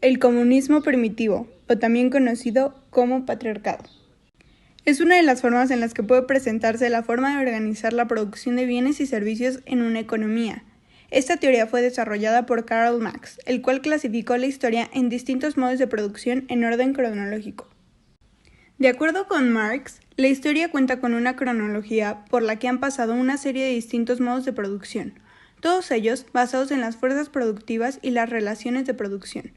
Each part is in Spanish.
El comunismo primitivo, o también conocido como patriarcado. Es una de las formas en las que puede presentarse la forma de organizar la producción de bienes y servicios en una economía. Esta teoría fue desarrollada por Karl Marx, el cual clasificó la historia en distintos modos de producción en orden cronológico. De acuerdo con Marx, la historia cuenta con una cronología por la que han pasado una serie de distintos modos de producción, todos ellos basados en las fuerzas productivas y las relaciones de producción.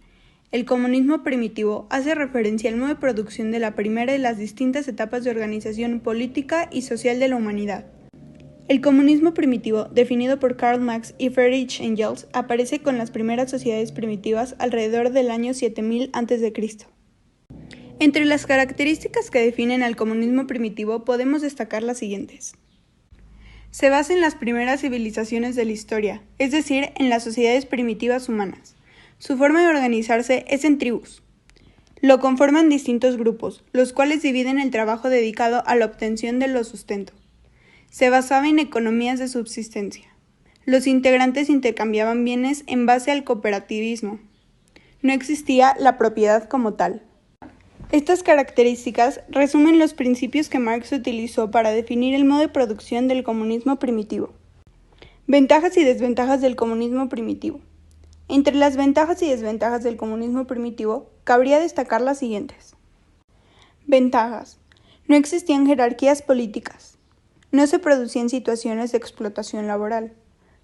El comunismo primitivo hace referencia al modo de producción de la primera de las distintas etapas de organización política y social de la humanidad. El comunismo primitivo, definido por Karl Marx y Friedrich Engels, aparece con las primeras sociedades primitivas alrededor del año 7000 a.C. Entre las características que definen al comunismo primitivo podemos destacar las siguientes. Se basa en las primeras civilizaciones de la historia, es decir, en las sociedades primitivas humanas. Su forma de organizarse es en tribus. Lo conforman distintos grupos, los cuales dividen el trabajo dedicado a la obtención de los sustentos. Se basaba en economías de subsistencia. Los integrantes intercambiaban bienes en base al cooperativismo. No existía la propiedad como tal. Estas características resumen los principios que Marx utilizó para definir el modo de producción del comunismo primitivo. Ventajas y desventajas del comunismo primitivo. Entre las ventajas y desventajas del comunismo primitivo, cabría destacar las siguientes. Ventajas. No existían jerarquías políticas. No se producían situaciones de explotación laboral.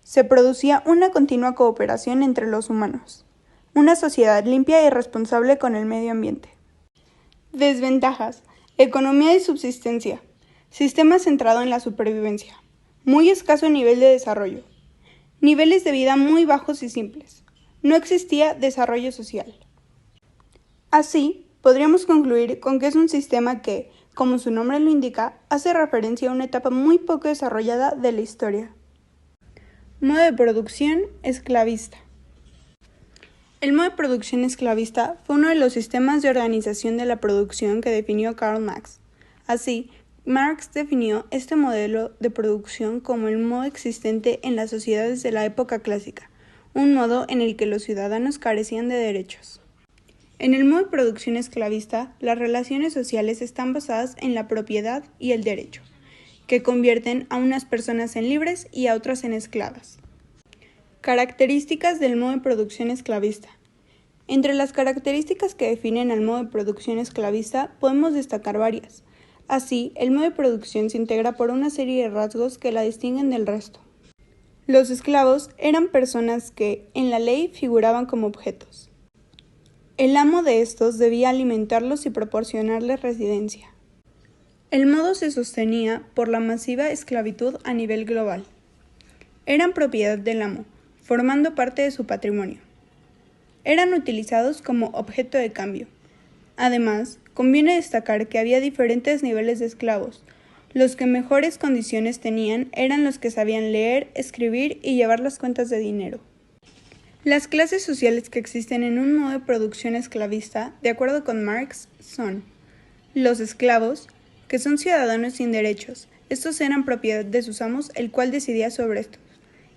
Se producía una continua cooperación entre los humanos. Una sociedad limpia y responsable con el medio ambiente. Desventajas. Economía de subsistencia. Sistema centrado en la supervivencia. Muy escaso nivel de desarrollo. Niveles de vida muy bajos y simples. No existía desarrollo social. Así, podríamos concluir con que es un sistema que, como su nombre lo indica, hace referencia a una etapa muy poco desarrollada de la historia. Modo de producción esclavista. El modo de producción esclavista fue uno de los sistemas de organización de la producción que definió Karl Marx. Así, Marx definió este modelo de producción como el modo existente en las sociedades de la época clásica, un modo en el que los ciudadanos carecían de derechos. En el modo de producción esclavista, las relaciones sociales están basadas en la propiedad y el derecho, que convierten a unas personas en libres y a otras en esclavas. Características del modo de producción esclavista. Entre las características que definen al modo de producción esclavista podemos destacar varias. Así, el modo de producción se integra por una serie de rasgos que la distinguen del resto. Los esclavos eran personas que, en la ley, figuraban como objetos. El amo de estos debía alimentarlos y proporcionarles residencia. El modo se sostenía por la masiva esclavitud a nivel global. Eran propiedad del amo, formando parte de su patrimonio. Eran utilizados como objeto de cambio. Además, conviene destacar que había diferentes niveles de esclavos. Los que mejores condiciones tenían eran los que sabían leer, escribir y llevar las cuentas de dinero. Las clases sociales que existen en un modo de producción esclavista, de acuerdo con Marx, son los esclavos, que son ciudadanos sin derechos. Estos eran propiedad de sus amos, el cual decidía sobre estos.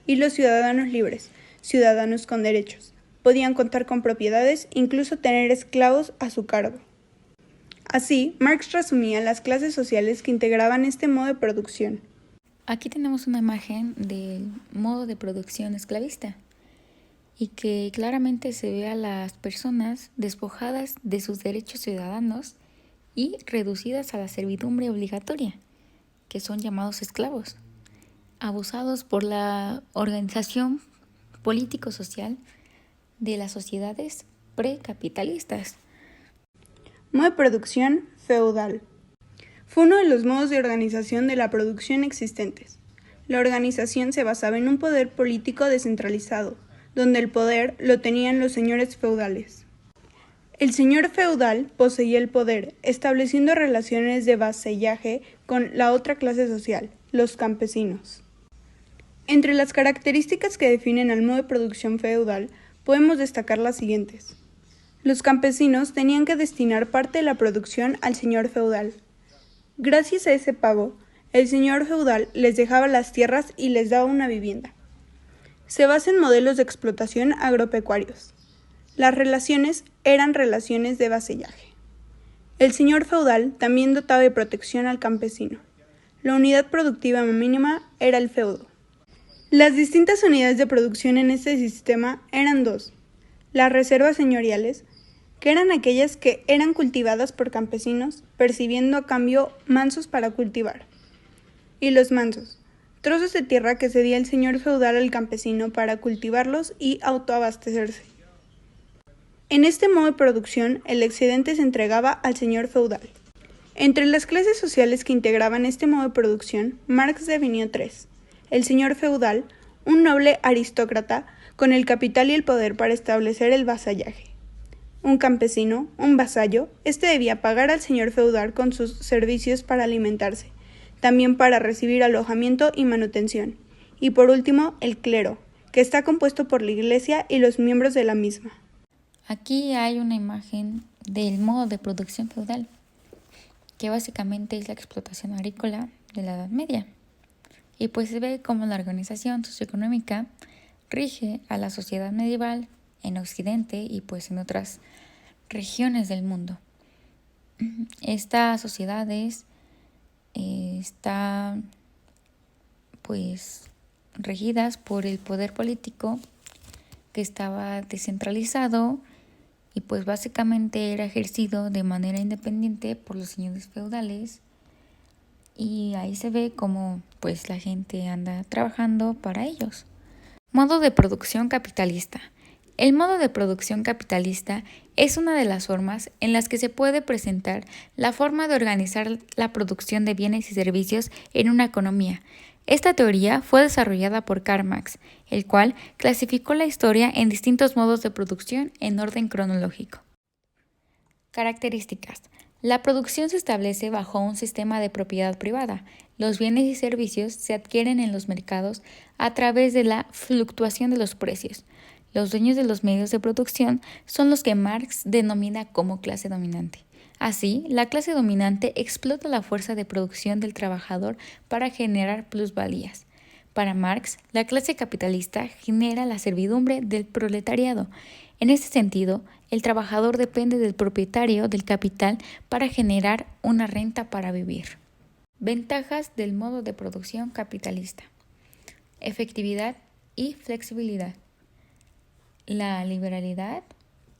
Y los ciudadanos libres, ciudadanos con derechos. Podían contar con propiedades, incluso tener esclavos a su cargo. Así, Marx resumía las clases sociales que integraban este modo de producción. Aquí tenemos una imagen del modo de producción esclavista y que claramente se ve a las personas despojadas de sus derechos ciudadanos y reducidas a la servidumbre obligatoria, que son llamados esclavos, abusados por la organización político-social de las sociedades precapitalistas. Modo de producción feudal. Fue uno de los modos de organización de la producción existentes. La organización se basaba en un poder político descentralizado, donde el poder lo tenían los señores feudales. El señor feudal poseía el poder, estableciendo relaciones de vasallaje con la otra clase social, los campesinos. Entre las características que definen al modo de producción feudal, podemos destacar las siguientes. Los campesinos tenían que destinar parte de la producción al señor feudal. Gracias a ese pago, el señor feudal les dejaba las tierras y les daba una vivienda. Se basa en modelos de explotación agropecuarios. Las relaciones eran relaciones de vasallaje. El señor feudal también dotaba de protección al campesino. La unidad productiva mínima era el feudo. Las distintas unidades de producción en este sistema eran dos: las reservas señoriales, que eran aquellas que eran cultivadas por campesinos, percibiendo a cambio mansos para cultivar, y los mansos, trozos de tierra que cedía el señor feudal al campesino para cultivarlos y autoabastecerse. En este modo de producción, el excedente se entregaba al señor feudal. Entre las clases sociales que integraban este modo de producción, Marx definió tres: el señor feudal, un noble aristócrata con el capital y el poder para establecer el vasallaje; un campesino, un vasallo, este debía pagar al señor feudal con sus servicios para alimentarse, también para recibir alojamiento y manutención; y por último, el clero, que está compuesto por la iglesia y los miembros de la misma. Aquí hay una imagen del modo de producción feudal, que básicamente es la explotación agrícola de la Edad Media. Y pues se ve cómo la organización socioeconómica rige a la sociedad medieval en Occidente y pues en otras regiones del mundo. Estas sociedades están pues regidas por el poder político, que estaba descentralizado y pues básicamente era ejercido de manera independiente por los señores feudales, y ahí se ve cómo pues la gente anda trabajando para ellos. Modo de producción capitalista. El modo de producción capitalista es una de las formas en las que se puede presentar la forma de organizar la producción de bienes y servicios en una economía. Esta teoría fue desarrollada por Karl Marx, el cual clasificó la historia en distintos modos de producción en orden cronológico. Características. La producción se establece bajo un sistema de propiedad privada. Los bienes y servicios se adquieren en los mercados a través de la fluctuación de los precios. Los dueños de los medios de producción son los que Marx denomina como clase dominante. Así, la clase dominante explota la fuerza de producción del trabajador para generar plusvalías. Para Marx, la clase capitalista genera la servidumbre del proletariado. En este sentido, el trabajador depende del propietario del capital para generar una renta para vivir. Ventajas del modo de producción capitalista: efectividad y flexibilidad, la liberalidad,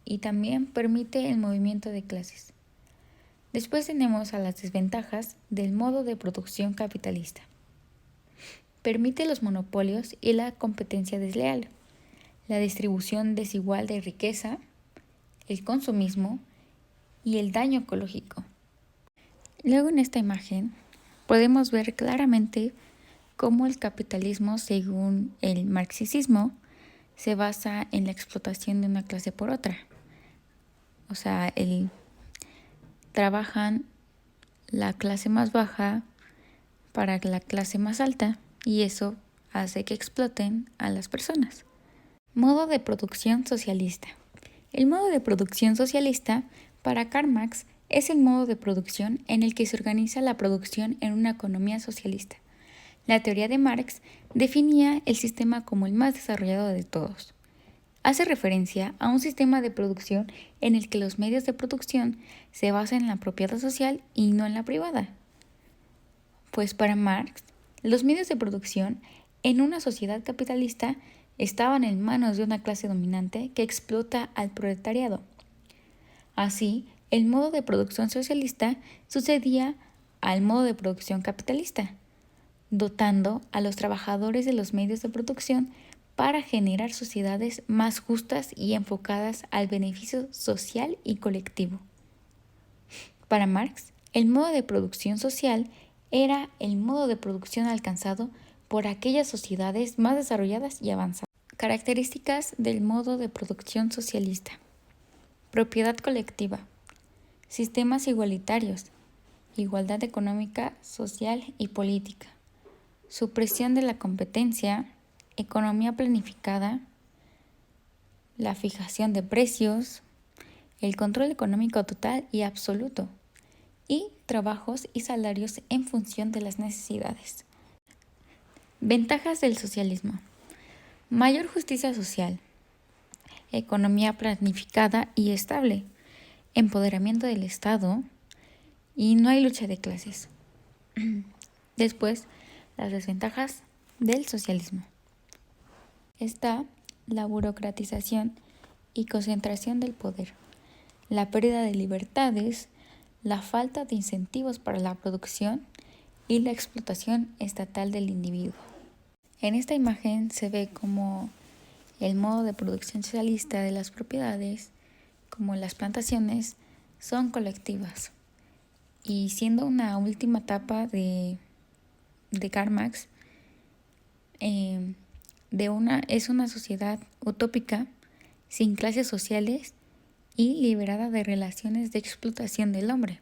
y también permite el movimiento de clases. Después tenemos a las desventajas del modo de producción capitalista. Permite los monopolios y la competencia desleal, la distribución desigual de riqueza, el consumismo y el daño ecológico. Luego en esta imagen podemos ver claramente cómo el capitalismo, según el marxismo, se basa en la explotación de una clase por otra. O sea, trabajan la clase más baja para la clase más alta, y eso hace que exploten a las personas. Modo de producción socialista. El modo de producción socialista para Karl Marx es el modo de producción en el que se organiza la producción en una economía socialista. La teoría de Marx definía el sistema como el más desarrollado de todos. Hace referencia a un sistema de producción en el que los medios de producción se basan en la propiedad social y no en la privada. Pues para Marx, los medios de producción en una sociedad capitalista estaban en manos de una clase dominante que explota al proletariado. Así, el modo de producción socialista sucedía al modo de producción capitalista, dotando a los trabajadores de los medios de producción para generar sociedades más justas y enfocadas al beneficio social y colectivo. Para Marx, el modo de producción social era el modo de producción alcanzado por aquellas sociedades más desarrolladas y avanzadas. Características del modo de producción socialista: propiedad colectiva, sistemas igualitarios, igualdad económica, social y política, supresión de la competencia, economía planificada, la fijación de precios, el control económico total y absoluto, y trabajos y salarios en función de las necesidades. Ventajas del socialismo: mayor justicia social. economía planificada y estable, empoderamiento del Estado y no hay lucha de clases. Después, las desventajas del socialismo. Está la burocratización y concentración del poder, la pérdida de libertades, la falta de incentivos para la producción y la explotación estatal del individuo. En esta imagen se ve como el modo de producción socialista de las propiedades, como las plantaciones, son colectivas. Y siendo una última etapa de Karl Marx, es una sociedad utópica, sin clases sociales y liberada de relaciones de explotación del hombre.